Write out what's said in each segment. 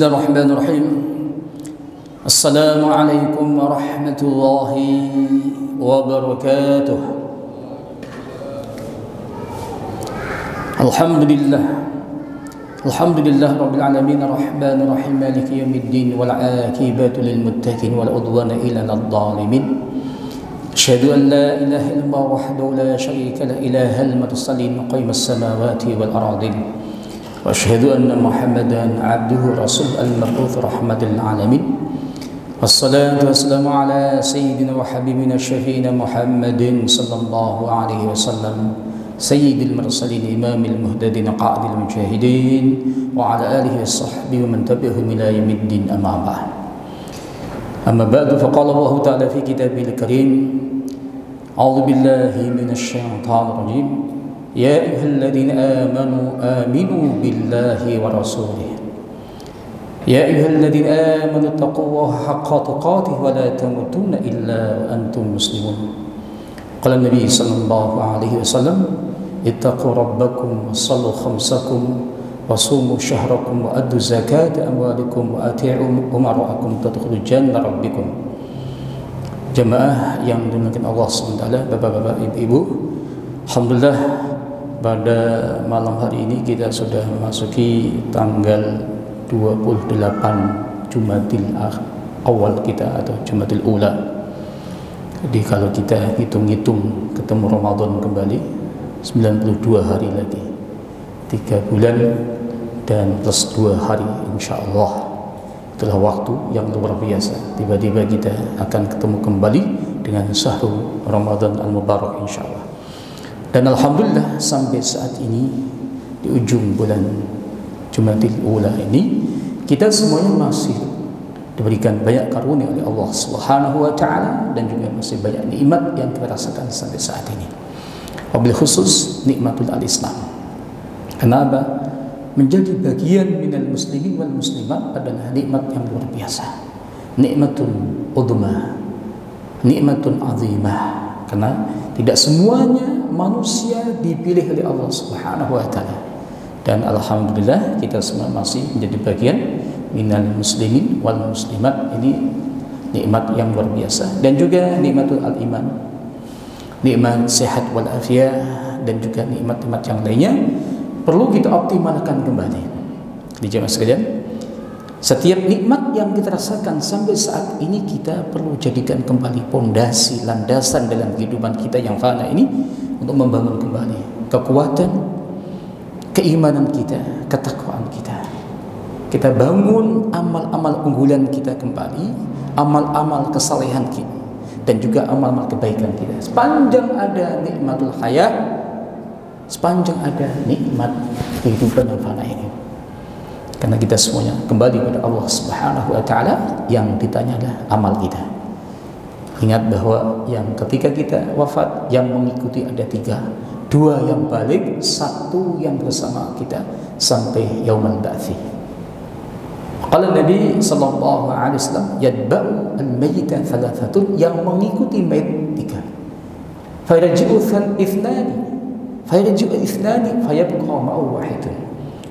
Bismillahirrahmanirrahim. Assalamualaikum warahmatullahi wabarakatuh. Alhamdulillah rabbil alamin arrahmanir rahim maliki yaumiddin wal aqibatu lil muttaqin wal udwana illa lil zalimin. Asyhadu an la ilaha illallah wahdahu la syarika la ilahal mutasallim qaimas samawati wal ardin. وأشهد أن محمدا عبده رسول المبعوث رحمة للعالمين والصلاة والسلام على سيدنا وحبيبنا شفينا محمد صلى الله عليه وسلم سيد المرسلين إمام المهتدين قائد المجاهدين وعلى آله وصحبه ومن تبعهم إلى يوم الدين أما بعد فقال الله تعالى في كتابه الكريم أعوذ بالله من الشيطان الرجيم يا أيها الذين آمنوا بالله ورسوله يا أيها الذين آمنوا اتقوا الله حق تقاته ولا تموتن إلا وأنتم مسلمون قال النبي صلى الله عليه وسلم اتقوا ربكم وصلوا خمسكم وصوموا شهركم وأدوا زكاة أموالكم وأطيعوا أمراءكم تدخلوا جنة ربكم. Jemaah yang dimuliakan Allah SWT, bapak-bapak, ibu-ibu, alhamdulillah pada malam hari ini kita sudah memasuki tanggal 28 Jumadil awal kita atau Jumadil Ula. Jadi kalau kita hitung-hitung ketemu Ramadan kembali 92 hari lagi, 3 bulan dan plus 2 hari, insyaallah itulah waktu yang luar biasa. Tiba-tiba kita akan ketemu kembali dengan syahrul Ramadan al-Mubarak insyaallah. Dan alhamdulillah sampai saat ini di ujung bulan Jumadil Ula ini kita semuanya masih diberikan banyak karunia oleh Allah Subhanahu wa taala dan juga masih banyak nikmat yang kita rasakan sampai saat ini. Wabil khusus nikmatul al-Islam. Kenapa? Menjadi bagian minal muslimin wal muslimat adalah nikmat yang luar biasa. Nikmatun udhma, nikmatun azimah. Karena tidak semuanya manusia dipilih oleh Allah Subhanahu wa taala. Dan alhamdulillah kita semua masih menjadi bagian minal muslimin wal muslimat. Ini nikmat yang luar biasa. Dan juga nikmatul al-iman, nikmat sehat wal afiyah, dan juga nikmat-nikmat yang lainnya perlu kita optimalkan kembali. Di jemaah sekalian, setiap nikmat yang kita rasakan sampai saat ini kita perlu jadikan kembali pondasi, landasan dalam kehidupan kita yang fana ini untuk membangun kembali kekuatan, keimanan kita, ketakwaan kita. Kita bangun amal-amal unggulan kita kembali, amal-amal kesalehan kita, dan juga amal-amal kebaikan kita. Sepanjang ada nikmatul hayat, sepanjang ada nikmat kehidupan yang fana ini. Karena kita semuanya kembali pada Allah Subhanahu wa taala, yang ditanya adalah amal kita. Ingat bahwa yang ketika kita wafat yang mengikuti ada 3, 2 yang balik, 1 yang bersama kita sampai yaumul ba'tsi. Qala Nabi sallallahu alaihi wasallam yadba'u al-mayyita thalathatun, yang mengikuti mayit 3. Fayarji'u ithnani fayabqa ma'u wahidun.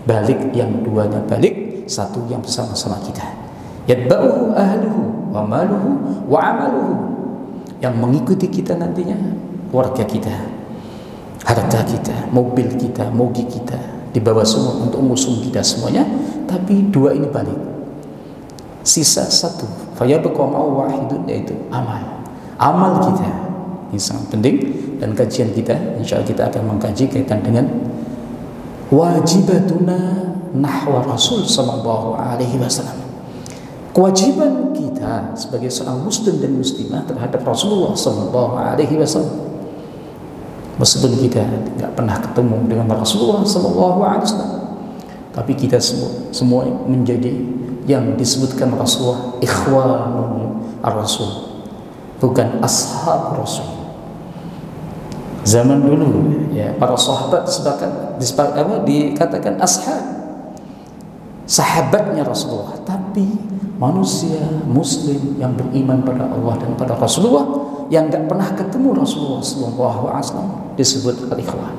Balik yang 2-nya balik, 1 yang bersama-sama kita. Yadba'uhu ahluhu wa maluhu wa amaluhu, yang mengikuti kita nantinya keluarga kita, harta kita, mobil kita, mogi kita, dibawa semua untuk musuh kita semuanya. Tapi 2 ini balik, sisa 1 fayabqa ma'u wahidun, yaitu amal kita. Ini sangat penting, dan kajian kita insyaallah kita akan mengkaji kaitan dengan wajibatuna nahwa Rasul sallallahu alaihi wasallam. Kewajiban kita sebagai seorang muslim dan muslimah terhadap Rasulullah sallallahu alaihi wasallam. Meskipun kita tidak pernah ketemu dengan Rasulullah sallallahu alaihi wasallam, tapi kita semua menjadi yang disebutkan Rasulullah ikhwanul ar-Rasul, bukan ashab Rasul. Zaman dulu ya, para sahabat dikatakan ashab, sahabatnya Rasulullah. Tapi manusia muslim yang beriman pada Allah dan pada Rasulullah, yang tidak pernah ketemu Rasulullah SAW, disebut al-ikhwan.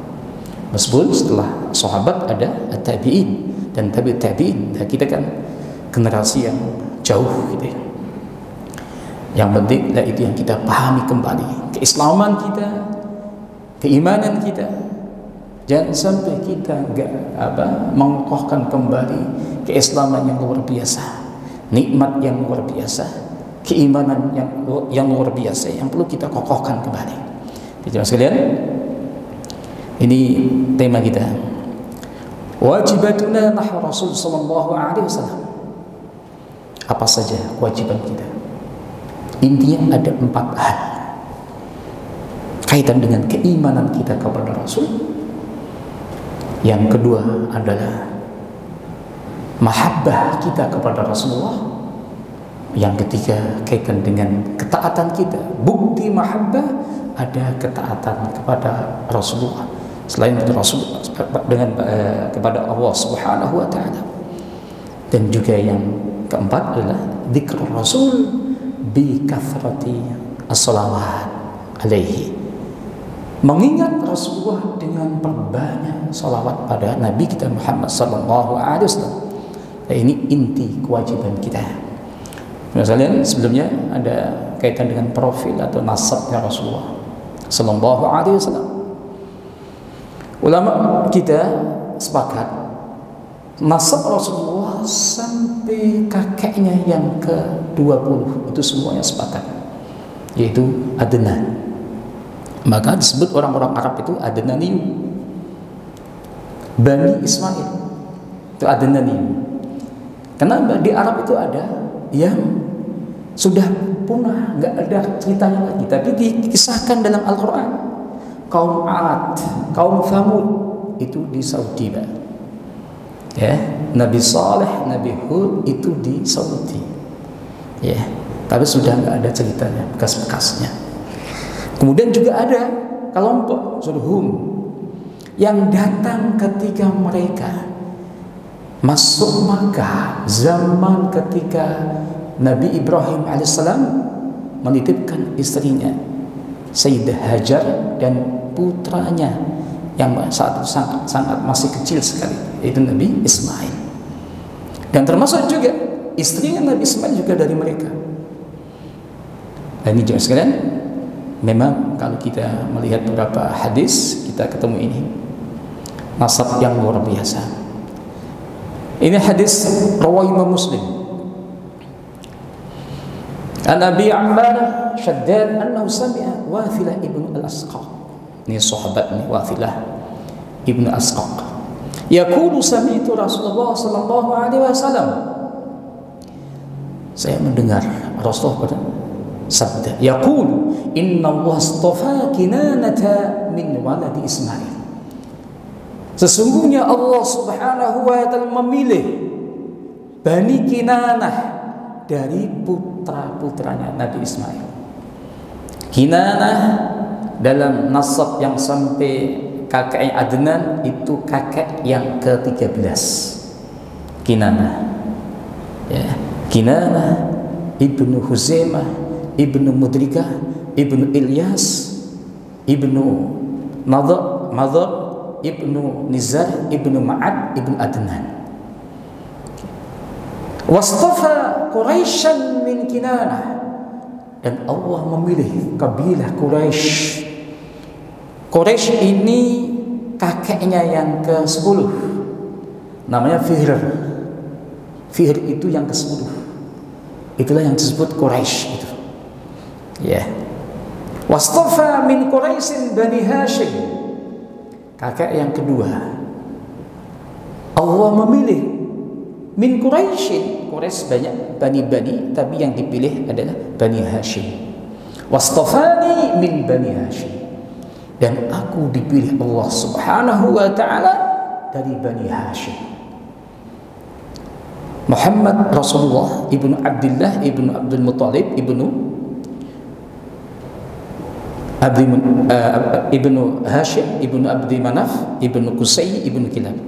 Meskipun setelah sahabat ada tabi'in dan tabi'in. Nah, kita kan generasi yang jauh gitu ya. Yang penting itu yang kita pahami kembali keislaman kita, keimanan kita. Jangan sampai kita mengokohkan kembali keislaman yang luar biasa, nikmat yang luar biasa, keimanan yang luar biasa yang perlu kita kokohkan kembali. Jemaah sekalian, ini tema kita. Wajibatuna nahwa Rasul sallallahu alaihi wasallam. Apa saja kewajiban kita? Intinya ada 4 hal kaitan dengan keimanan kita kepada Rasul. Yang kedua adalah mahabbah kita kepada Rasulullah. Yang ketiga kaitan dengan ketaatan kita. Bukti mahabbah ada ketaatan kepada Rasulullah. Selain itu Rasul kepada Allah Subhanahu wa taala. Dan juga yang keempat adalah dzikrul Rasul bi kathrati as-salawat alaihi. Mengingat Rasulullah dengan perbanyak salawat pada Nabi kita Muhammad sallallahu alaihi wasallam. Nah, ini inti kewajiban kita. Misalnya sebelumnya ada kaitan dengan profil atau nasabnya Rasulullah sallallahu alaihi wasallam. Ulama kita sepakat nasab Rasulullah sampai kakeknya yang ke-20 itu semuanya sepakat, yaitu Adnan. Maka disebut orang-orang Arab itu Adnaniyu, Bani Ismail itu Adnaniyu. Kenapa? Di Arab itu ada yang sudah punah, nggak ada ceritanya lagi, tapi dikisahkan dalam Al-Quran. Kaum Ad, kaum Thamud itu di Saudi, Pak. Ya, Nabi Saleh, Nabi Hud itu di Saudi. Ya, tapi sudah nggak ada ceritanya, bekas-bekasnya. Kemudian juga ada kelompok Zulhum yang datang ketika mereka masuk Makkah zaman ketika Nabi Ibrahim alaihissalam menitipkan istrinya Sayyidah Hajar dan putranya yang saat itu sangat masih kecil sekali, yaitu Nabi Ismail. Dan termasuk juga istrinya Nabi Ismail juga dari mereka. Dan ini juga sekalian, memang kalau kita melihat beberapa hadis, kita ketemu ini nasab yang luar biasa. Ini hadis riwayat Imam Muslim. An Abi Ammar Shaddad annahu sami'a Wathilah ibn al-Asqa. Ini sahabat ini Wathilah ibn al-Asqa. Yaqulu sami'tu Rasulullah sallallahu alaihi wasallam. Saya mendengar Rasulullah sabda, yaqulu inna Allah astafa Kinanata min waladi Ismail. Sesungguhnya Allah Subhanahu wa taala memilih Bani Kinanah dari putra-putranya Nabi Ismail. Kinanah dalam nasab yang sampai kakek Adnan itu kakek yang ke-13. Kinanah. Ya, Kinanah ibnu Huzaimah, ibnu Mudrikah, ibnu Ilyas, ibnu Madar, ibnu Nizar, ibnu Ma'ad, ibnu Adnan. Wastafa Quraisyan min Kinanah, dan Allah memilih kabilah Quraisy. Quraisy ini kakeknya yang ke-10, namanya Fihr. Fihr itu yang ke-10. Itulah yang disebut Quraisy itu. Ya. Wastafa min Quraisyin Bani Hashim. Kakek yang kedua. Allah memilih min Quraisyin. Quraisy banyak bani-bani, tapi yang dipilih adalah Bani Hashim. Wastafani min Bani Hashim. Dan aku dipilih Allah Subhanahu wa taala dari Bani Hashim. Muhammad Rasulullah ibnu Abdullah ibnu Abdul Muttalib ibnu Hashim ibnu Abdi Manaf ibnu Qusay ibnu Kilab.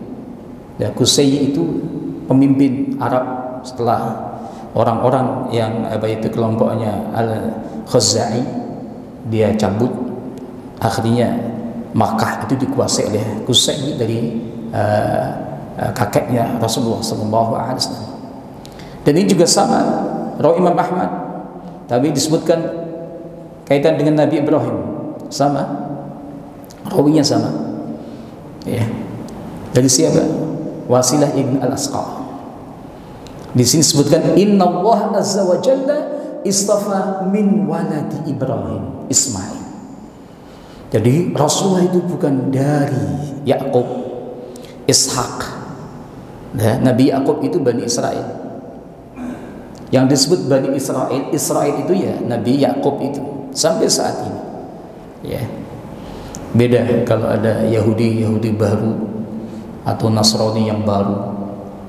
Ya, Qusay itu pemimpin Arab setelah orang-orang yang itu kelompoknya Al-Khuzai dia cabut, akhirnya Makkah itu dikuasai oleh Qusay dari kakeknya Rasulullah SAW. Dan ini juga sama rawi Imam Ahmad, tapi disebutkan kaitan dengan Nabi Ibrahim, sama rawinya sama, ya. Dari siapa? Wasilah ibn al-Asqa. Di sini disebutkan Inna Allah azza wa jalla istafa min waladi Ibrahim Ismail. Jadi Rasulullah itu bukan dari Yakub, Ishak. Nah, Nabi Yakub itu Bani Israel. Yang disebut Bani Israel, Israel itu ya Nabi Yakub itu sampai saat ini. Ya. Beda kalau ada Yahudi baru atau Nasrani yang baru,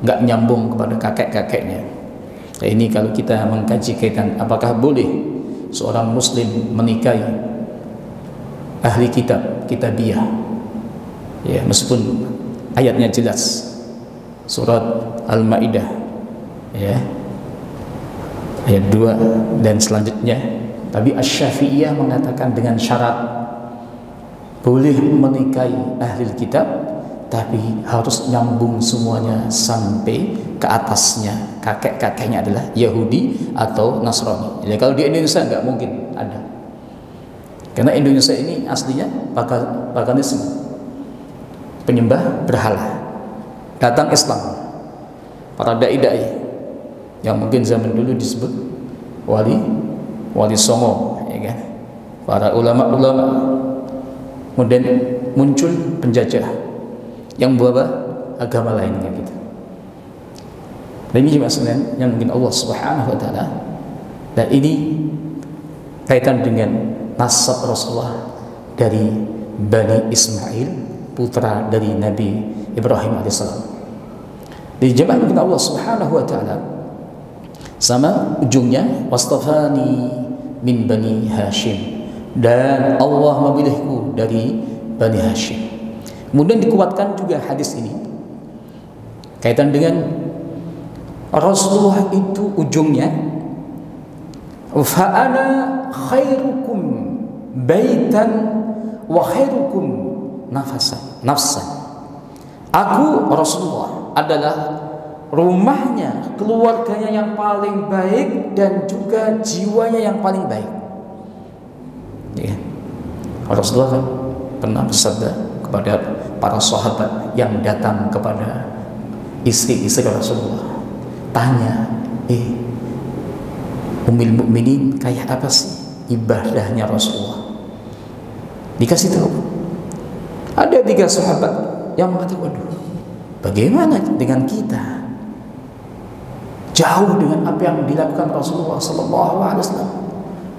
nggak nyambung kepada kakek-kakeknya. Nah, ini kalau kita mengkaji kaitan apakah boleh seorang muslim menikahi ahli kitabiah, ya, meskipun ayatnya jelas, surat Al-Maidah, ya, ayat 2 dan selanjutnya. Tapi Asy-Syafi'iyah mengatakan dengan syarat boleh menikahi ahli kitab, tapi harus nyambung semuanya sampai ke atasnya. Kakek-kakeknya adalah Yahudi atau Nasrani. Jadi kalau di Indonesia nggak mungkin ada, karena Indonesia ini aslinya paganisme, penyembah berhala. Datang Islam, para dai-dai yang mungkin zaman dulu disebut wali songo, ya kan? Para ulama-ulama, kemudian muncul penjajah yang membawa agama lain kan gitu. Dan ini juga yang mungkin Allah Subhanahu wa taala, dan ini kaitan dengan nasab Rasulullah dari Bani Ismail, putra dari Nabi Ibrahim alaihissalam. Di jemaah mungkin Allah Subhanahu wa taala sama ujungnya wastafani min Bani Hashim, dan Allah memilihku dari Bani Hashim. Kemudian dikuatkan juga hadis ini kaitan dengan Rasulullah itu ujungnya fa ana khairukum baitan wa khairukum nafsan. Aku Rasulullah adalah rumahnya, keluarganya yang paling baik, dan juga jiwanya yang paling baik. Ya. Rasulullah pernah bersabda kepada para sahabat yang datang kepada istri-istri Rasulullah, tanya, Ummul Mukminin kayak apa sih ibadahnya Rasulullah? Dikasih tahu. Ada 3 sahabat yang mengatakan, waduh, bagaimana dengan kita? Jauh dengan apa yang dilakukan Rasulullah Sallallahu Alaihi Wasallam.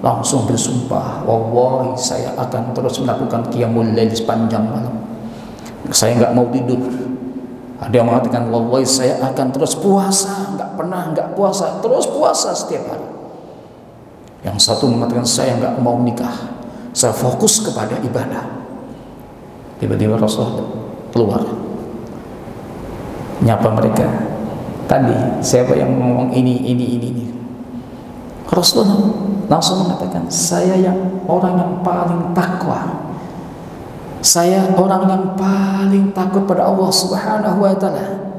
Langsung bersumpah, wallahi saya akan terus melakukan qiyamul lail sepanjang malam. Saya nggak mau tidur. Ada yang mengatakan, wallahi saya akan terus puasa, nggak puasa, terus puasa setiap hari. Yang satu mengatakan, saya nggak mau nikah, saya fokus kepada ibadah. Tiba-tiba Rasulullah keluar, nyapa mereka. Tadi siapa yang ngomong ini? Rasulullah langsung mengatakan, saya orang yang paling takwa. Saya orang yang paling takut pada Allah Subhanahu wa taala.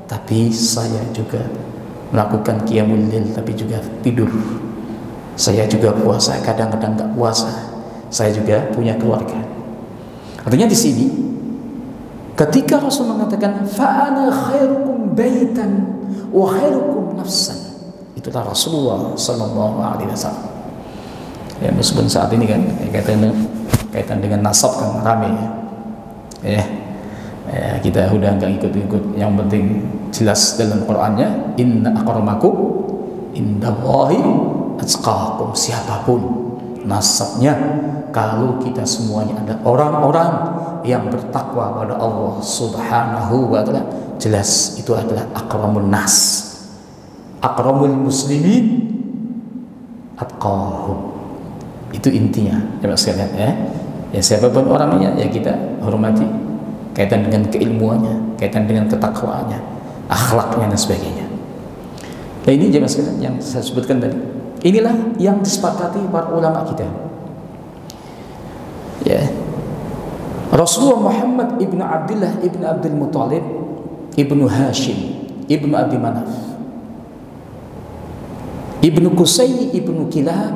Tapi saya juga melakukan qiyamul lail, tapi juga tidur. Saya juga puasa, kadang-kadang enggak puasa. Saya juga punya keluarga. Artinya di sini ketika Rasul mengatakan fa ana khairukum baitan wa khairukum nafsan, itulah Rasulullah sallallahu alaihi wasallam. Ya, meskipun saat ini kan kaitan dengan nasab kan rame ya. Kita udah nggak ikut-ikut, yang penting jelas dalam Qur'annya, inna akramakum indallahi atqakum. Siapapun nasabnya, kalau kita semuanya ada orang-orang yang bertakwa pada Allah Subhanahu wa taala, jelas itu adalah akramun nas, akramul muslimin atqahum. Itu intinya, coba sekalian ya. Ya, siapapun orangnya ya kita hormati, kaitan dengan keilmuannya, kaitan dengan ketakwaannya, akhlaknya dan sebagainya. Nah, ini jemaah sekalian yang saya sebutkan tadi. Inilah yang disepakati para ulama kita. Ya. Rasulullah Muhammad ibnu Abdullah ibnu Abdul Muttalib ibnu Hashim ibnu Abi Manaf. Ibnu Qusay, Ibnu Kilab,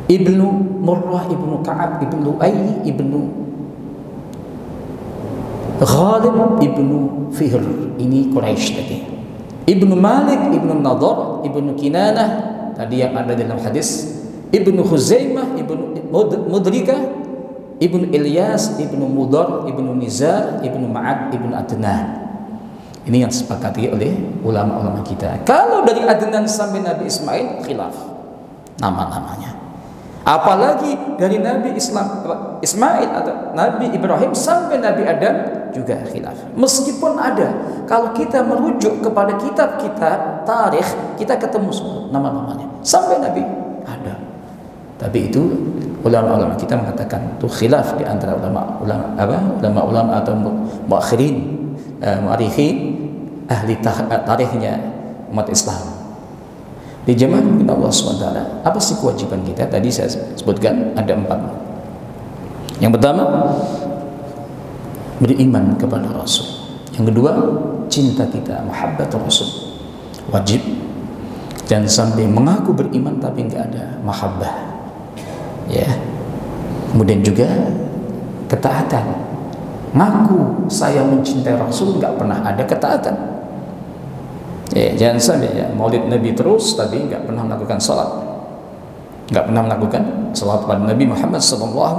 Ibnu Murrah, Ibnu Ka'ab, Ibnu Lu'ay, Ibnu Ghalib, Ibnu Fihr. Ini Quraisy tadi. Ibnu Malik, Ibnu Nadhr, Ibnu Kinanah tadi yang ada dalam hadis. Ibnu Khuzaimah, Ibnu Mudrikah, Ibnu Ilyas, Ibnu Mudar, Ibnu Nizar, Ibnu Ma'ad, Ibnu Adnan. Ini yang disepakati oleh ulama-ulama kita. Kalau dari Adnan sampai Nabi Ismail, khilaf nama-namanya. Apalagi dari Nabi Ismail atau Nabi Ibrahim sampai Nabi Adam juga khilaf. Meskipun ada, kalau kita merujuk kepada kitab-kitab tarikh, kita ketemu semua nama-namanya sampai Nabi ada. Tapi itu ulama-ulama kita mengatakan itu khilaf di antara ulama-ulama atau muakhirin, muarikhin, ahli tarikhnya umat Islam. Di zaman Allah SWT, apa sih kewajiban kita? Tadi saya sebutkan ada 4. Yang pertama, beriman kepada Rasul. Yang kedua, cinta kita, mahabbat Rasul, wajib. Jangan sampai mengaku beriman tapi nggak ada mahabbah, ya. Kemudian juga ketaatan, ngaku saya mencintai Rasul, nggak pernah ada ketaatan. Ya, jangan sampai ya, maulid Nabi terus tapi nggak pernah melakukan salat, nggak pernah melakukan salat pada Nabi Muhammad SAW.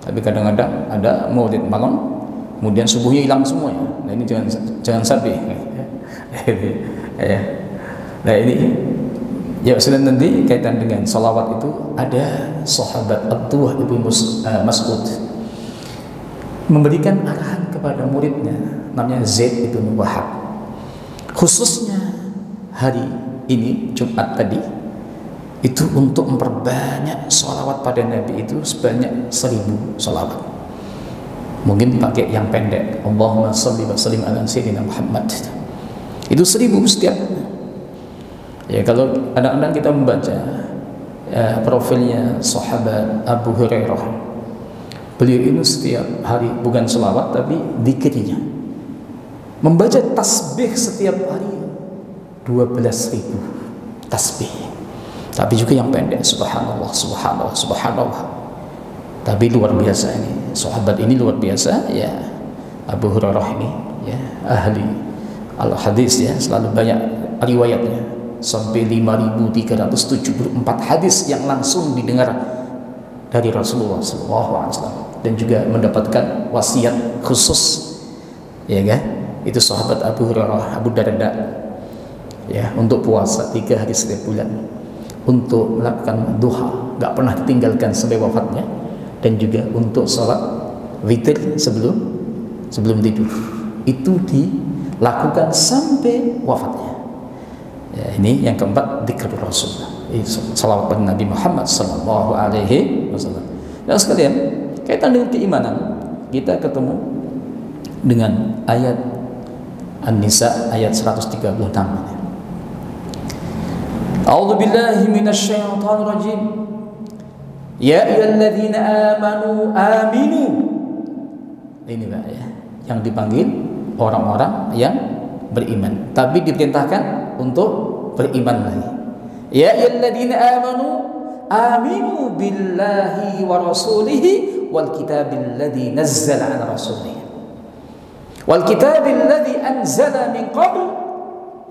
Tapi kadang-kadang ada maulid malam, kemudian subuhnya hilang semuanya. Nah ini jangan sampai. Ya. Nah ini ya sudah, nanti kaitan dengan salawat itu ada sahabat Abdullah bin Mas'ud memberikan arahan kepada muridnya namanya Zaid bin Wahab. Khususnya hari ini Jumat tadi itu untuk memperbanyak sholawat pada Nabi itu sebanyak 1000 sholawat. Mungkin pakai yang pendek, Allahumma sholli wa sallim ala sayyidina Muhammad. Itu 1000 setiap. Ya kalau kadang-kadang kita membaca profilnya sahabat Abu Hurairah, beliau ini setiap hari bukan sholawat tapi zikirnya, membaca tasbih setiap hari 12.000 tasbih. Tapi juga yang pendek, subhanallah, subhanallah, subhanallah. Tapi luar biasa ini, sahabat ini luar biasa ya. Abu Hurairah ini ya, ahli al-hadis ya, selalu banyak riwayatnya, sampai 5.374 hadis yang langsung didengar dari Rasulullah SAW, dan juga mendapatkan wasiat khusus, ya kan? Itu sahabat Abu Hurairah, Abu Darda ya, untuk puasa 3 hari setiap bulan, untuk melakukan duha nggak pernah ditinggalkan sampai wafatnya, dan juga untuk sholat witir sebelum tidur itu dilakukan sampai wafatnya ya. Ini yang keempat, dzikr Rasul, salawat pada Nabi Muhammad SAW. Dan sekalian, kaitan dengan keimanan, kita ketemu dengan ayat An-Nisa ayat 136. A'udzu billahi minasyaitonir rajim. Ya ayyuhalladzina amanu aminu. Ini Pak ya, yang dipanggil orang-orang yang beriman, tapi diperintahkan untuk beriman lagi. Ya ayyuhalladzina amanu aminu billahi wa rasulihi wal kitabil ladzi nazzala ala rasulihi wal kitabil ladzi anzala min qabl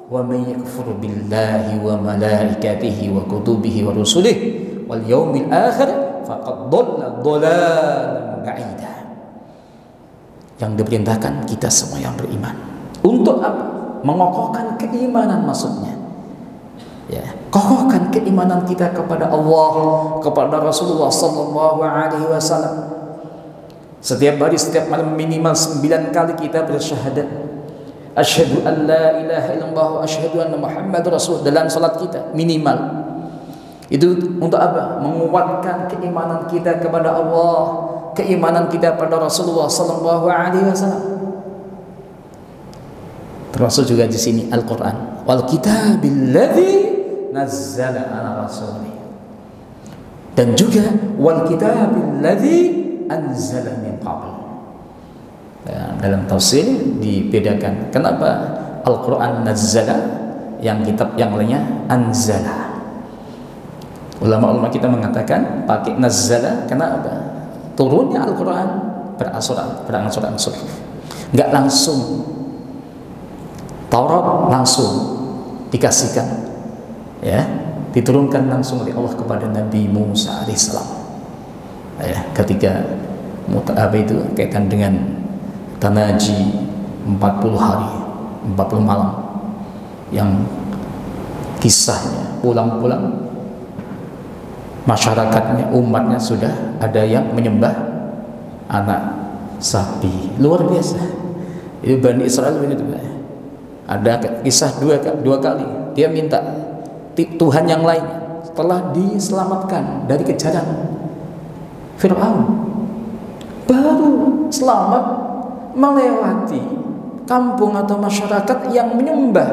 wa man yakfur billahi wa malaikatihi wa kutubihi wa rusulihi wal yaumil akhir faqad dhalla dhalalan ba'ida. Yang diperintahkan kita semua yang beriman untuk apa? Mengokohkan keimanan, maksudnya ya, kokohkan keimanan kita kepada Allah, kepada Rasulullah sallallahu alaihi wasallam. Setiap hari, setiap malam minimal 9 kali kita bersyahadat asyhadu an la ilaha illallah wa asyhadu anna Muhammadar Rasul dalam salat kita minimal. Itu untuk apa? Menguatkan keimanan kita kepada Allah, keimanan kita pada Rasulullah sallallahu alaihi wasallam. Termasuk juga di sini Al-Qur'an, wal kitabil ladzi nazzala ala rasulih, dan juga wal kitabil ladzi anzala min qabl. Dalam tafsir dibedakan kenapa Al-Quran nazzala yang kitab yang lainnya anzala. Ulama-ulama kita mengatakan pakai nazzala karena apa? Turunnya Al-Quran berangsur-angsur, nggak langsung. Taurat langsung dikasihkan, ya, diturunkan langsung oleh Allah kepada Nabi Musa alaihissalam. Ya, ketika kaitan dengan tanaji 40 hari 40 malam yang kisahnya pulang-pulang masyarakatnya, umatnya sudah ada yang menyembah anak sapi. Luar biasa. Itu Bani Israel begitu. Ada kisah dua kali dia minta Tuhan yang lain setelah diselamatkan dari kejaran Fir'aun, baru selamat melewati kampung atau masyarakat yang menyembah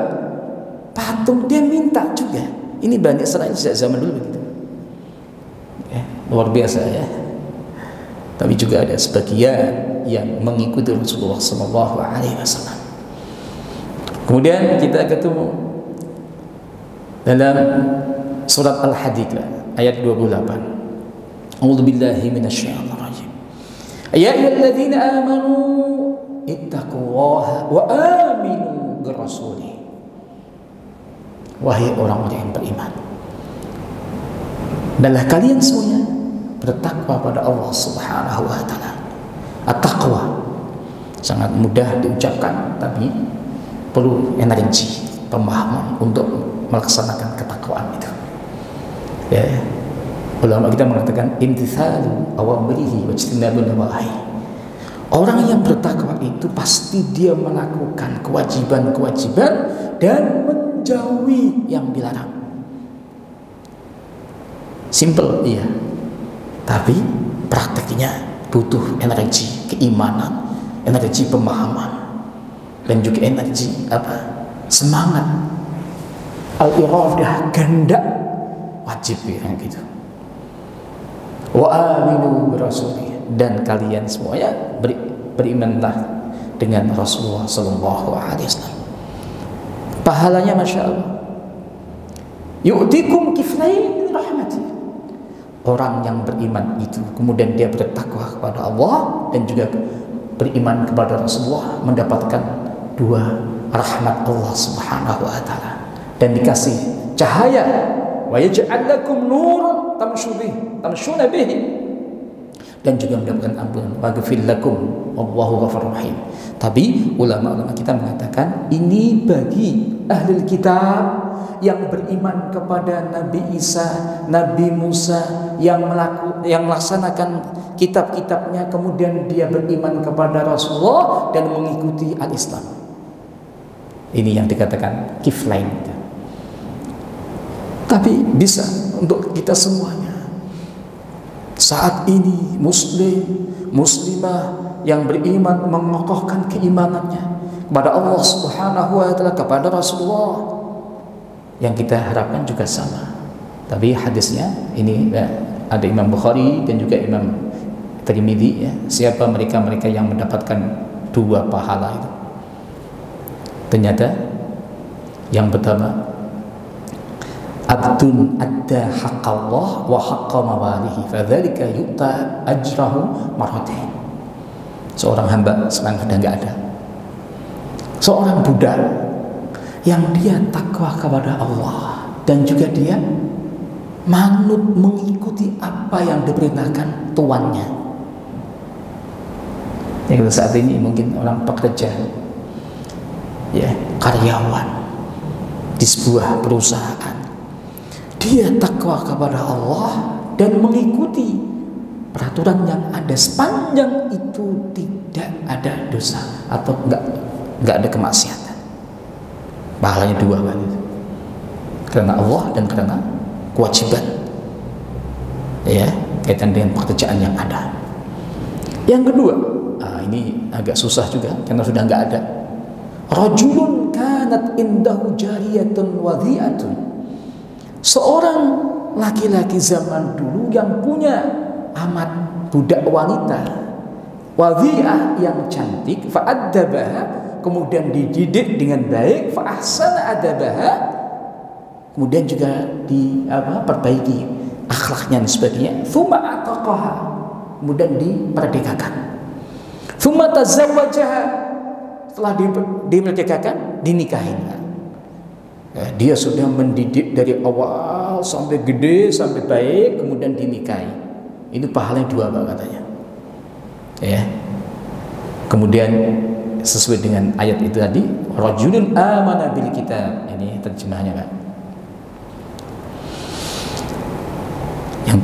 patung, dia minta juga. Ini Bani Israel sejak zaman dulu begitu. Luar biasa ya. Tapi juga ada sebagian yang mengikuti Rasulullah SAW. Kemudian kita ketemu dalam surat Al-Hadid ayat 28. A'udzubillahi minasyaitonir rajim. Ya ayyuhalladzina amanu ittaqullaha wa aminu birrasulih. Wahai orang-orang yang beriman, adalah kalian semuanya bertakwa pada Allah Subhanahu wa taala. At-taqwa sangat mudah diucapkan, tapi perlu energi, pemahaman untuk melaksanakan ketakwaan itu. Ya, ulama kita mengatakan imtitsalu awamirihi wa ijtinabun nawahi. Orang yang bertakwa itu pasti dia melakukan kewajiban-kewajiban dan menjauhi yang dilarang. Simple, iya. Tapi prakteknya butuh energi keimanan, energi pemahaman, dan juga energi semangat, al-iradah, kehendak, wajib ya gitu. Wa aminu birrasulih, dan kalian semuanya berimanlah dengan Rasulullah sallallahu alaihi wasallam. Pahalanya masya Allah. Yu'tikum kiflain rahmati. Orang yang beriman itu kemudian dia bertakwa kepada Allah dan juga beriman kepada Rasulullah mendapatkan dua rahmat Allah Subhanahu wa taala dan dikasih cahaya. Wa yaj'al lakum nuran tamshuna bihi, dan juga mendapatkan ampunan. Wa ghafir lakum wallahu ghafurur rahim. Tapi ulama-ulama kita mengatakan ini bagi ahli kitab yang beriman kepada Nabi Isa, Nabi Musa, yang melaksanakan kitab-kitabnya, kemudian dia beriman kepada Rasulullah dan mengikuti al-Islam. Ini yang dikatakan kiflain. Tapi bisa untuk kita semuanya. Saat ini muslimah yang beriman mengokohkan keimanannya kepada Allah Subhanahu wa taala, kepada Rasulullah. Yang kita harapkan juga sama. Tapi hadisnya ini ada Imam Bukhari dan juga Imam Tirmidzi, ya. Siapa mereka yang mendapatkan dua pahala itu? Ternyata yang pertama, abdun adda haqqallah wa haqqa mawalihi fadzalika yu'ta ajrahu marratain. Seorang hamba sekarang sudah enggak ada. Seorang budak yang dia takwa kepada Allah dan juga dia manut mengikuti apa yang diperintahkan tuannya. Yang saat ini mungkin orang pekerja, ya, karyawan di sebuah perusahaan, dia takwa kepada Allah dan mengikuti peraturan yang ada sepanjang itu tidak ada dosa atau enggak ada kemaksiatan. Pahalanya dua kali, karena Allah dan karena kewajiban, ya, kaitan dengan pekerjaan yang ada. Yang kedua, ini agak susah juga karena sudah nggak ada. Rajulun kanat indahu jariyatun wadhi'atun. Seorang laki-laki zaman dulu yang punya amat budak wanita wadhi'ah yang cantik, fa'addabaha, kemudian dididik dengan baik, fa ahsana adabaha, kemudian juga perbaiki akhlaknya dan sebagainya. Tsumma ataqaha, kemudian diperdekakan. Tsumma tazawwajaha, setelah dimerdekakan dinikahin. Ya, dia sudah mendidik dari awal sampai gede sampai baik, kemudian dinikahi. Ini pahalanya 2 Pak katanya. Ya. Kemudian sesuai dengan ayat itu tadi, rajulun amana bil kitab. Ini terjemahnya Pak. Yang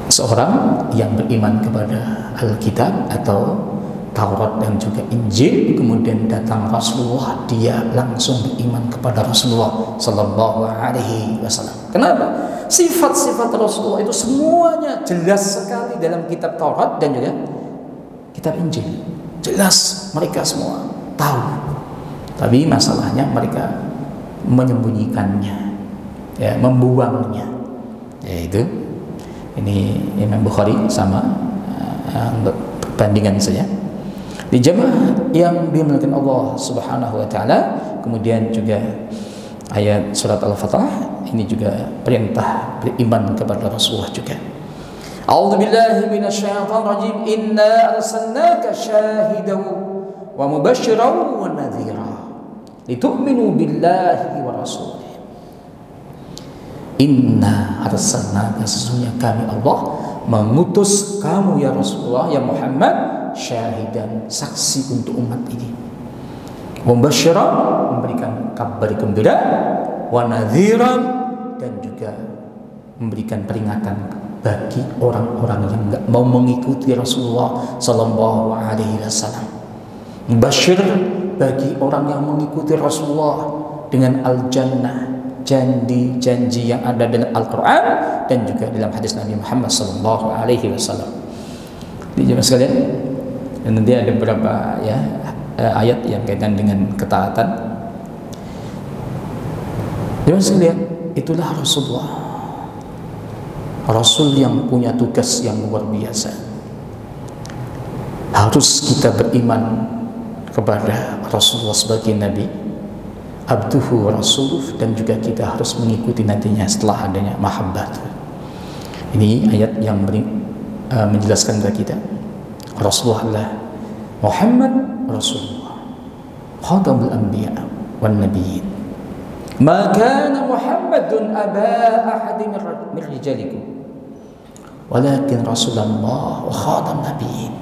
seorang yang beriman kepada Alkitab atau Taurat dan juga Injil, kemudian datang Rasulullah, dia langsung beriman kepada Rasulullah Sallallahu Alaihi Wasallam. Kenapa? Sifat-sifat Rasulullah itu semuanya jelas sekali dalam kitab Taurat dan juga kitab Injil. Jelas, mereka semua tahu. Tapi masalahnya mereka menyembunyikannya, ya, membuangnya. Yaitu ini Imam Bukhari sama untuk perbandingan saja. Di jamaah yang dimuliakan Allah Subhanahu wa taala, kemudian juga ayat surat Al-Fatah ini juga perintah beriman kepada Rasulullah juga. A'udzubillahi minasyaitonir rajim. Inna arsalnaka syahidan wa mubasysyiran wa nadhira litu'minu billahi wa rasulih. Inna arsalnaka, sesungguhnya kami Allah mengutus kamu ya Rasulullah, ya Muhammad, syahidan, saksi untuk umat ini, mubasysyiran, memberikan kabar gembira, wa nadhiran, dan juga memberikan peringatan bagi orang-orang yang enggak mau mengikuti Rasulullah Sallallahu Alaihi Wasallam. Mubasysyir bagi orang yang mengikuti Rasulullah dengan al-jannah, janji-janji yang ada dalam Al-Quran dan juga dalam hadis Nabi Muhammad Sallallahu Alaihi Wasallam. Di jemaah sekalian, dan nanti ada beberapa ayat yang kaitan dengan ketaatan. Jemaah sekalian, itulah Rasulullah, Rasul yang punya tugas yang luar biasa. Harus kita beriman kepada Rasulullah sebagai Nabi, abduhu wa rasuluh, dan juga kita harus mengikuti nantinya setelah adanya mahabbat. Ini ayat yang menjelaskan kepada kita Rasulullah adalah Muhammad Rasulullah, khatamul anbiya wan nabiyyin. Ma kana Muhammadun aba ahadin min rijalikum walakin Rasulullah wa khatam nabiyyin.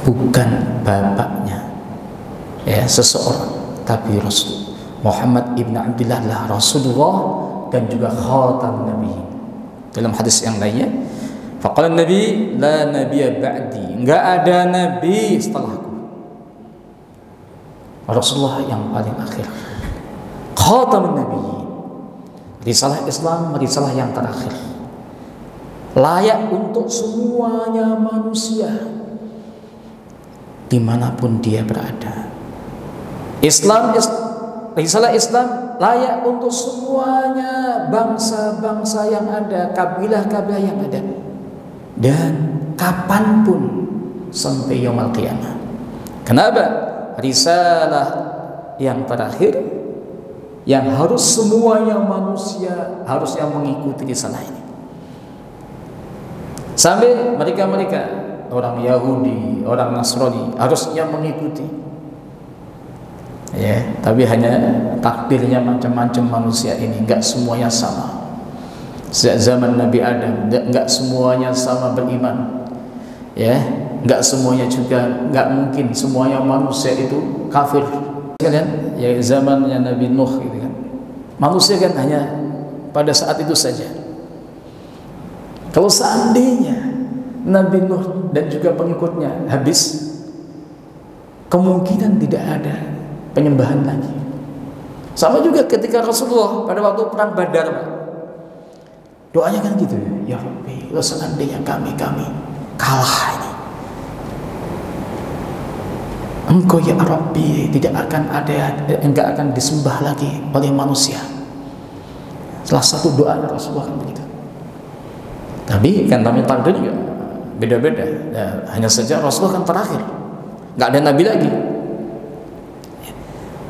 Bukan bapaknya seseorang, tapi Rasul Muhammad ibn Abdullah lah Rasulullah dan juga khatam nabiyyin. Dalam hadis yang lainnya, faqala Nabi la nabiyya ba'di, enggak ada nabi setelahku. Rasulullah yang paling akhir, khatamun nabiyyin. Risalah Islam, risalah yang terakhir, layak untuk semuanya manusia dimanapun dia berada. Risalah Islam layak untuk semuanya bangsa-bangsa yang ada, kabilah-kabilah yang ada, dan kapanpun sampai yaumul qiyamah. Kenapa? Risalah yang terakhir yang harus semuanya manusia harus yang mengikuti risalah ini. Sampai mereka-mereka orang Yahudi, orang Nasrani harusnya mengikuti. Ya, tapi hanya takdirnya macam-macam manusia ini, enggak semuanya sama. Sejak zaman Nabi Adam, enggak semuanya sama beriman. Ya, enggak semuanya juga, enggak mungkin semuanya manusia itu kafir. Kan ya zamannya Nabi Nuh gitu kan. Manusia kan hanya pada saat itu saja. Kalau seandainya Nabi Nuh dan juga pengikutnya habis, kemungkinan tidak ada penyembahan lagi. Sama juga ketika Rasulullah pada waktu perang Badar, doanya kan gitu ya, ya Rabbi, kalau seandainya kami kalah ini, Engkau ya Rabbi tidak akan ada, enggak akan disembah lagi oleh manusia. Salah satu doa Rasulullah kan begitu. Tapi kan namanya takdir juga beda-beda. Ya, hanya saja Rasulullah kan terakhir, nggak ada nabi lagi.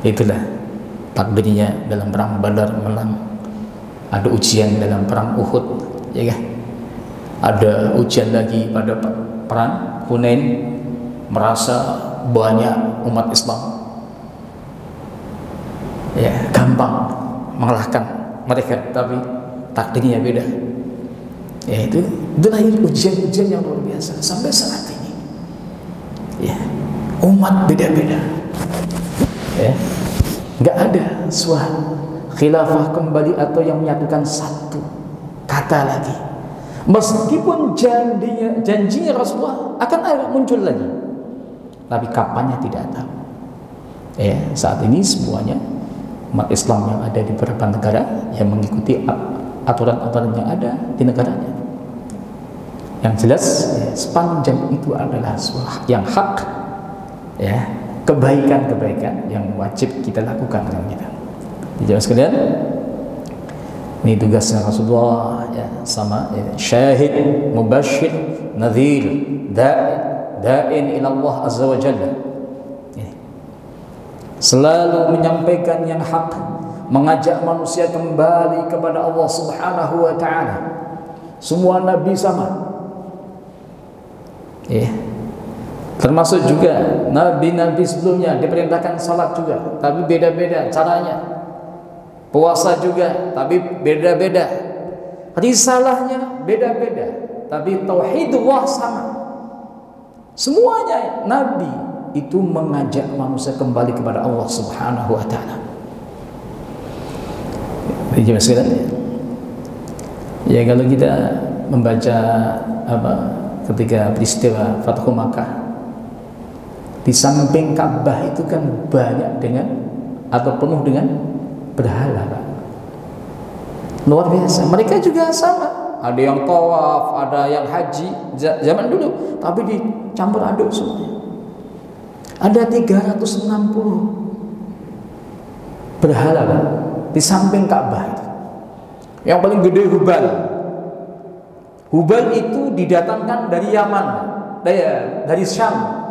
Itulah takdirnya dalam perang Badar menang, ada ujian dalam perang Uhud, ya kan? Ada ujian lagi pada perang Hunain, merasa banyak umat Islam, ya gampang mengalahkan mereka, tapi takdirnya beda. Ya itu lahir ujian-ujian yang luar biasa sampai saat ini. Ya, umat beda-beda. Ya, nggak ada suatu khilafah kembali atau yang menyatukan satu kata lagi. Meskipun janjinya Rasulullah akan ada muncul lagi, tapi kapannya tidak tahu. Ya, saat ini semuanya umat Islam yang ada di beberapa negara yang mengikuti aturan-aturan yang ada di negaranya. Yang jelas ya, sepanjang itu adalah sebuah yang hak, ya, kebaikan-kebaikan yang wajib kita lakukan dengan kita. Dijawab sekalian, ini tugasnya Rasulullah, ya, sama ya, syahid, mubashir, nadhir, da'in ila Allah azza wa jalla. Ya. Selalu menyampaikan yang hak, mengajak manusia kembali kepada Allah subhanahu wa ta'ala. Semua nabi sama, ya. Termasuk juga nabi-nabi sebelumnya diperintahkan salat juga, tapi beda-beda caranya. Puasa juga, tapi beda-beda. Risalahnya beda-beda, tapi tauhidullah sama. Semuanya nabi itu mengajak manusia kembali kepada Allah subhanahu wa ta'ala. Ya, kalau kita membaca ketika peristiwa Fathu Makkah, di samping Ka'bah itu kan banyak dengan atau penuh dengan berhala, Pak. Luar biasa. Mereka juga sama. Ada yang tawaf, ada yang haji zaman dulu, tapi dicampur aduk semuanya. Ada 360 berhala, Pak, di samping Ka'bah itu. Yang paling gede Hubal. Hubal itu didatangkan dari Yaman, dari Syam.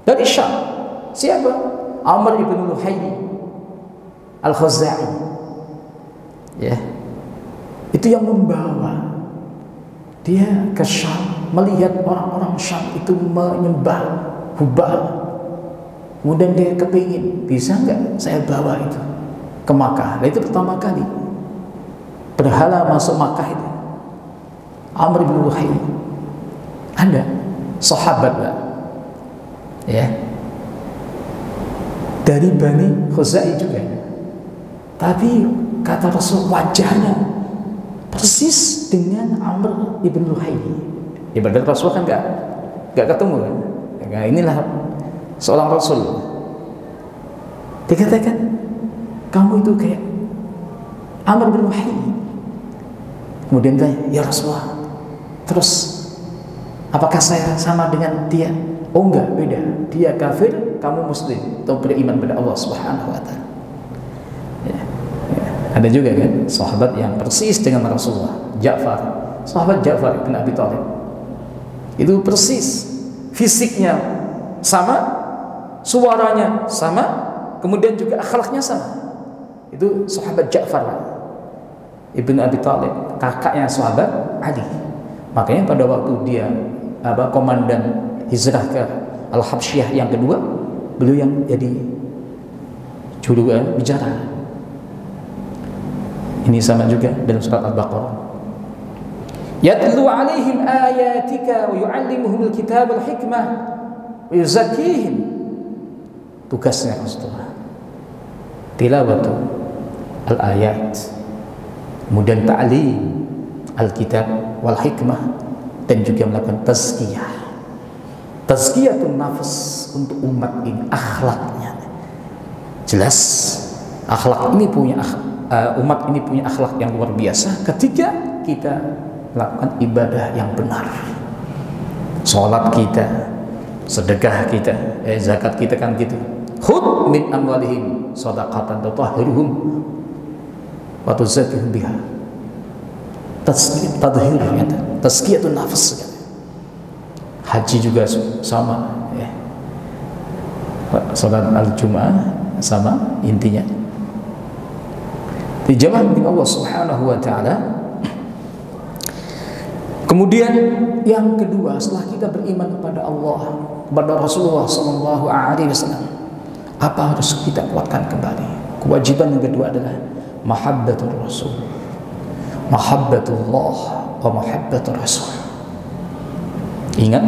Dari Syam. Siapa? Amr ibn Luhai Al-Khuzai. Ya. Itu yang membawa dia ke Syam, melihat orang-orang Syam itu menyembah Hubal. Kemudian dia kepingin, bisa nggak saya bawa itu ke Makkah? Nah, itu pertama kali berhala masuk Makkah itu Amr bin Luhai. Ada sahabat, Pak, ya, dari Bani Khuzai juga. Tapi kata Rasul, wajahnya persis dengan Amr ibn Luhai. Ya, padahal Rasul kan nggak ketemu kan. Nah, inilah seorang Rasul. Dikatakan, kamu itu kayak Amr bin Luhai. Kemudian tanya, ya Rasulullah, terus apakah saya sama dengan dia? Oh enggak, beda. Dia kafir, kamu muslim, atau beriman pada Allah subhanahu wa ta'ala. Ya. Ada juga kan sahabat yang persis dengan Rasulullah, Ja'far, sahabat Ja'far bin Abi Thalib. Itu persis, fisiknya sama, suaranya sama, kemudian juga akhlaknya sama. Itu sahabat Ja'far ibn Abi Thalib, kakaknya sahabat Ali. Makanya pada waktu dia komandan hijrah ke Al-Habsyah yang kedua, beliau yang jadi juru bicara. Ini sama juga dalam surat Al-Baqarah. Yatlu 'alaihim ayatika wa yu'allimuhumul kitab wal hikmah wa yuzakkihim. Tugasnya Rasulullah tilawatu al-ayat, kemudian ta'lim al-kitab wal hikmah, dan juga melakukan tazkiyah. Tazkiyatun nafs untuk umat ini, akhlaknya. Jelas akhlak ini umat ini punya akhlak yang luar biasa ketika kita melakukan ibadah yang benar. Salat kita, sedekah kita, zakat kita kan gitu. Khudh min amwalihim shadaqatan tutahhiruhum wa tuzakkihim biha. Tazkiyatun nafs. Haji juga sama, ya. Salat al-Jum'ah sama intinya. Dijamaah dengan Allah Subhanahu wa taala. Kemudian yang kedua, setelah kita beriman kepada Allah, kepada Rasulullah sallallahu alaihi wasallam, apa harus kita kuatkan kembali? Kewajiban yang kedua adalah mahabbatur Rasul. Mahabbatullah wa mahabbatur Rasul. Ingat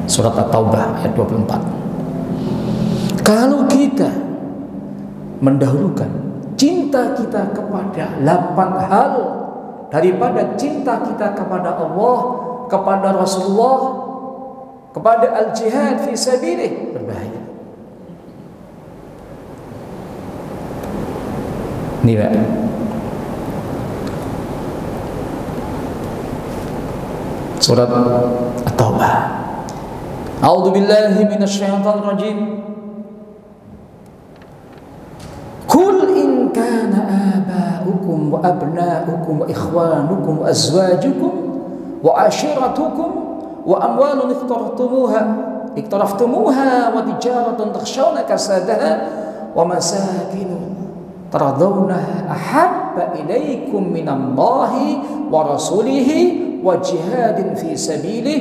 surat At-Taubah ayat 24. Kalau kita mendahulukan cinta kita kepada 8 hal daripada cinta kita kepada Allah, kepada Rasulullah, kepada al-jihad fi sabilih, berbahaya. Ini Pak. Surat At-Taubah. A'udzu billahi minasyaitonir rajim. Qul in kana aba'ukum wa abna'ukum wa ikhwanukum wa azwajukum wa ashiratukum wa amwalun iqtaraftumuha wa tijaratun takhshawna kasadaha wa masakin taradawnaha ahabba ilaykum minallahi wa rasulihi wa jihadin fi sabilih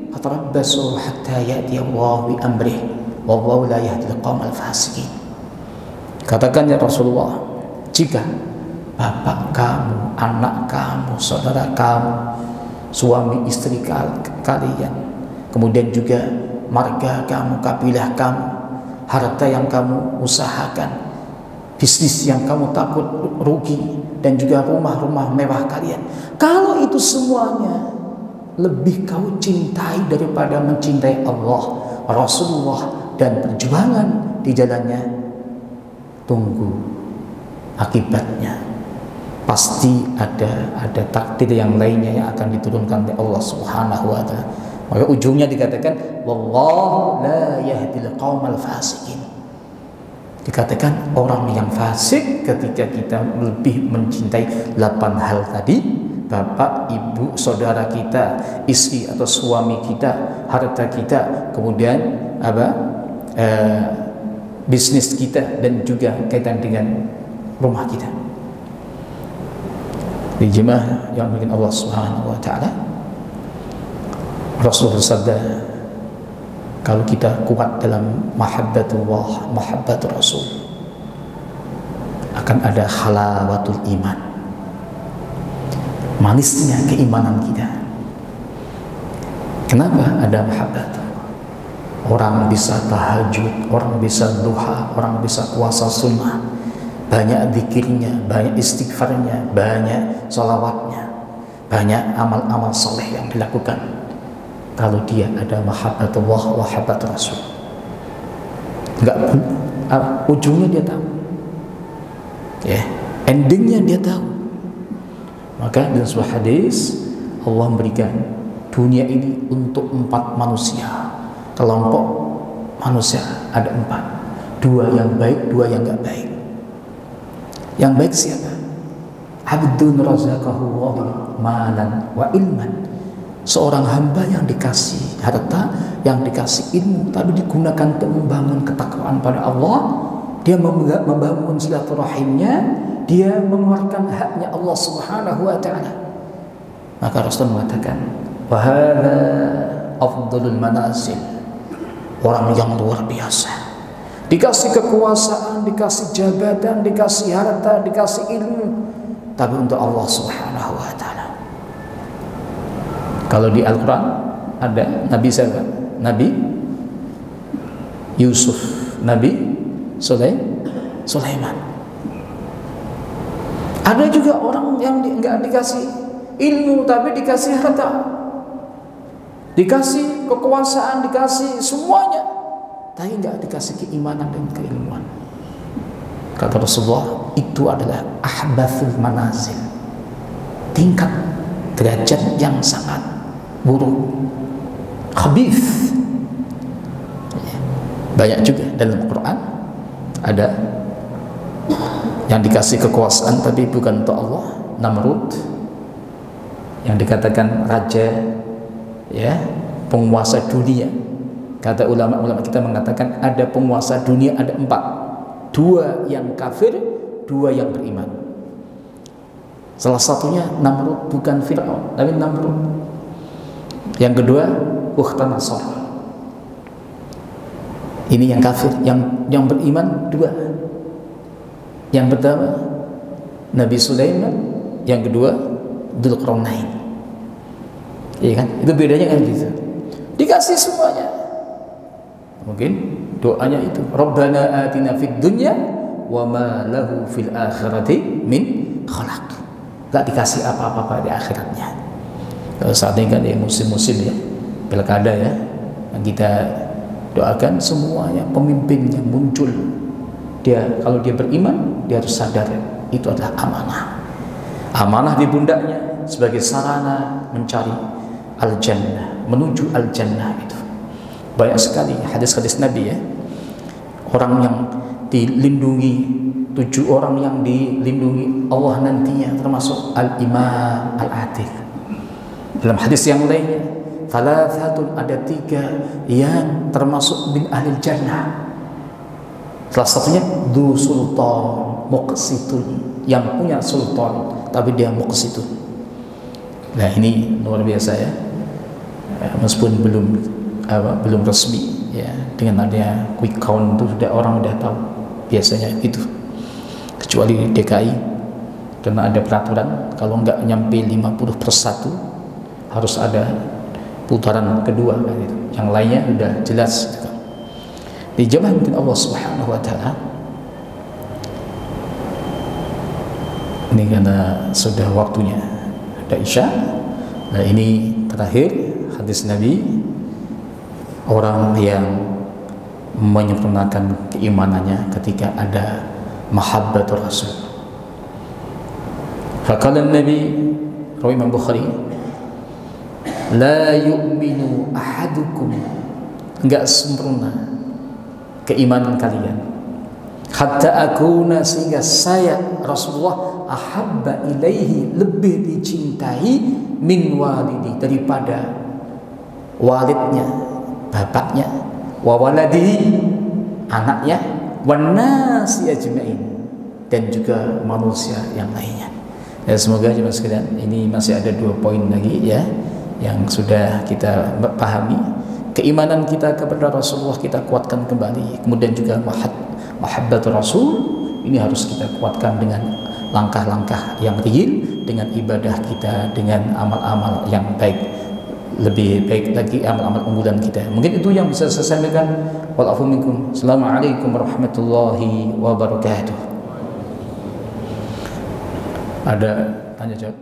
fatarabbasu hatta ya'ti Allahu bi amrih wallahu la yahdil qaumal fasiqin. Katakan ya Rasulullah, jika bapak kamu, anak kamu, saudara kamu, suami istri kalian, kemudian juga marga kamu, kabilah kamu, harta yang kamu usahakan, bisnis yang kamu takut rugi, dan juga rumah-rumah mewah kalian, kalau itu semuanya lebih kau cintai daripada mencintai Allah, Rasulullah, dan perjuangan di jalannya, tunggu akibatnya. Pasti ada takdir yang lainnya yang akan diturunkan oleh Allah Subhanahu wa taala. Maka ujungnya dikatakan wallahu la yahdil qaumal fasiqin. Dikatakan orang yang fasik ketika kita lebih mencintai 8 hal tadi, bapak, ibu, saudara kita, istri atau suami kita, harta kita, kemudian bisnis kita, dan juga kaitan dengan rumah kita. Di jemaah yang bikin Allah Subhanahu wa taala, Rasul bersabda, kalau kita kuat dalam mahabbatullah, mahabbatur Rasul, akan ada halawatul iman, manisnya keimanan kita. Kenapa ada mahabbat? Orang bisa tahajud, orang bisa duha, orang bisa puasa sunnah, banyak zikirnya, banyak istighfarnya, banyak salawatnya, banyak amal-amal soleh yang dilakukan. Kalau dia ada mahabbatullah wa mahabbatur Rasul, ujungnya dia tahu, ya, endingnya dia tahu. Maka dalam sebuah hadis, Allah memberikan dunia ini untuk 4 manusia. Kelompok manusia ada 4, 2 yang baik, 2 yang enggak baik. Yang baik siapa? Abdun razaqahu Allahu malan wa ilman. Seorang hamba yang dikasih harta, yang dikasih ilmu, tapi digunakan untuk membangun ketakwaan pada Allah. Dia membangun silaturahimnya, dia mengeluarkan haknya Allah Subhanahu wa taala. Maka Rasul mengatakan, wa hadza afdalul manazil. Orang yang luar biasa, dikasih kekuasaan, dikasih jabatan, dikasih harta, dikasih ilmu, tapi untuk Allah Subhanahu wa taala. Kalau di Al-Quran ada Nabi siapa? Nabi Yusuf, Nabi Sulaiman. Ada juga orang yang enggak dikasih ilmu tapi dikasih harta, dikasih kekuasaan, dikasih semuanya, tapi enggak dikasih keimanan dan keilmuan. Kata Rasulullah, itu adalah ahbathul manazil, tingkat derajat yang sangat buruk, khabith. Banyak juga dalam Quran ada yang dikasih kekuasaan tapi bukan untuk Allah. Namrud, yang dikatakan raja, ya, penguasa dunia. Kata ulama-ulama kita mengatakan ada penguasa dunia ada 4. dua yang kafir, dua yang beriman. Salah satunya Namrud, bukan Fir'aun tapi Namrud. Yang kedua Ukhtanasor. Ini yang kafir. Yang beriman dua. Yang pertama Nabi Sulaiman, yang kedua Dzulqarnain. Iya kan? Itu bedanya kan gitu. Dikasih semuanya. Mungkin doanya itu, Rabbana atina fid dunya wa ma lahu fil akhirati min khalaq. Enggak dikasih apa-apa di akhiratnya. Kalau saat ini kan musim-musim ya, pilkada ya, yang kita doakan semuanya pemimpin yang muncul, dia kalau dia beriman, dia harus sadar itu adalah amanah. Amanah di pundaknya sebagai sarana mencari al-jannah, menuju al-jannah itu. Banyak sekali hadis-hadis Nabi ya. Orang yang dilindungi, 7 orang yang dilindungi Allah nantinya, termasuk al-imam al-adil. Dalam hadis yang lainnya, thalathatun, ada 3 yang termasuk min ahli jannah. Salah satunya du sultan muqsitun, yang punya sultan tapi dia muqsitun. Nah ini luar biasa ya. Meskipun belum resmi ya, dengan adanya quick count itu sudah orang udah tahu biasanya itu. Kecuali di DKI karena ada peraturan kalau nggak nyampe 50/1 harus ada putaran kedua kan gitu. Yang lainnya udah jelas gitu. Dijamah mungkin Allah Subhanahu wa taala. Ini karena sudah waktunya ada Isya. Nah ini terakhir hadis Nabi, orang yang menyempurnakan keimanannya ketika ada mahabbatur Rasul. Faqala Nabi, rawi Imam Bukhari, la yu'minu ahadukum, enggak sempurna keimanan kalian, hatta akuna, sehingga saya Rasulullah ahabba ilaihi, lebih dicintai, min walidi, daripada walidnya, bapaknya, wa waladihi, anaknya, wan nasi ajmain, dan juga manusia yang lainnya. Ya, semoga jemaah sekalian, ini masih ada 2 poin lagi ya yang sudah kita pahami. Keimanan kita kepada Rasulullah kita kuatkan kembali. Kemudian juga mahabbatul Rasul ini harus kita kuatkan dengan langkah-langkah yang real, dengan ibadah kita, dengan amal-amal yang baik. Lebih baik lagi amal-amal unggulan kita. Mungkin itu yang bisa saya sampaikan. Walafu minkum. Assalamualaikum warahmatullahi wabarakatuh. Ada tanya jawab?